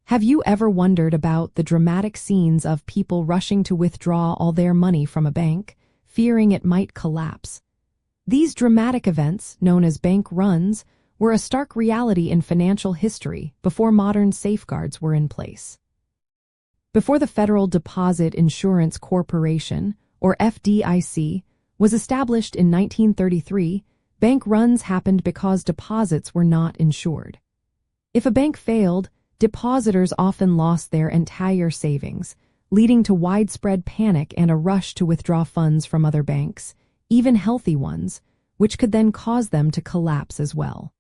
Have you ever wondered about the dramatic scenes of people rushing to withdraw all their money from a bank, fearing it might collapse? These dramatic events, known as bank runs, were a stark reality in financial history before modern safeguards were in place. Before the Federal Deposit Insurance Corporation, or FDIC, was established in 1933, bank runs happened because deposits were not insured. If a bank failed, depositors often lost their entire savings, leading to widespread panic and a rush to withdraw funds from other banks, even healthy ones, which could then cause them to collapse as well.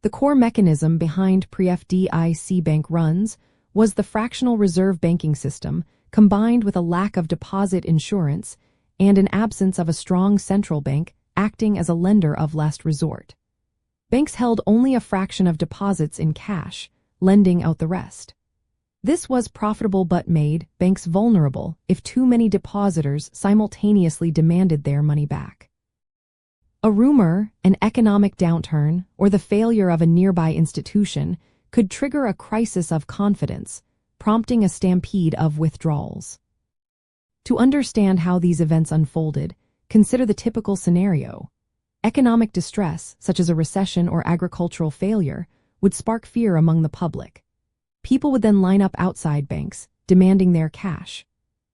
The core mechanism behind pre-FDIC bank runs was the fractional reserve banking system, combined with a lack of deposit insurance and an absence of a strong central bank acting as a lender of last resort. Banks held only a fraction of deposits in cash, lending out the rest. This was profitable but made banks vulnerable if too many depositors simultaneously demanded their money back. A rumor, an economic downturn, or the failure of a nearby institution could trigger a crisis of confidence, prompting a stampede of withdrawals. To understand how these events unfolded, consider the typical scenario. Economic distress, such as a recession or agricultural failure, would spark fear among the public. People would then line up outside banks, demanding their cash.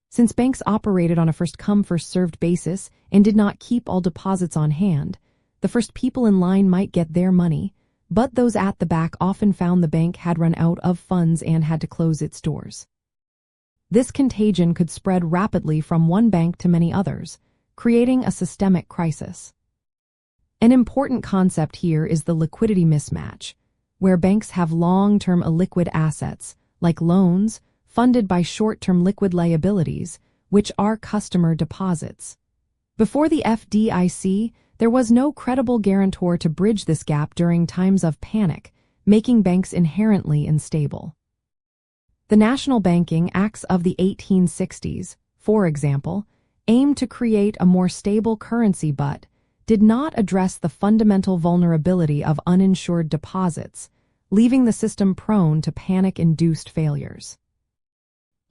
Since banks operated on a first-come, first-served basis and did not keep all deposits on hand, the first people in line might get their money, but those at the back often found the bank had run out of funds and had to close its doors. This contagion could spread rapidly from one bank to many others, creating a systemic crisis. An important concept here is the liquidity mismatch, where banks have long-term illiquid assets, like loans, funded by short-term liquid liabilities, which are customer deposits. Before the FDIC, there was no credible guarantor to bridge this gap during times of panic, making banks inherently unstable. The national banking acts of the 1860s, for example, aimed to create a more stable currency but did not address the fundamental vulnerability of uninsured deposits, leaving the system prone to panic-induced failures.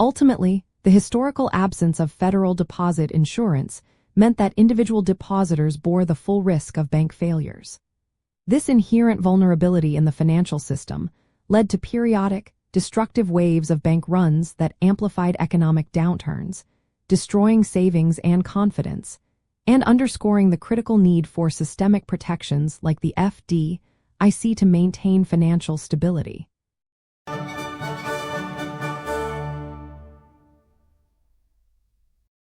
Ultimately, the historical absence of federal deposit insurance meant that individual depositors bore the full risk of bank failures. This inherent vulnerability in the financial system led to periodic, destructive waves of bank runs that amplified economic downturns, destroying savings and confidence, and underscoring the critical need for systemic protections like the FDIC to maintain financial stability.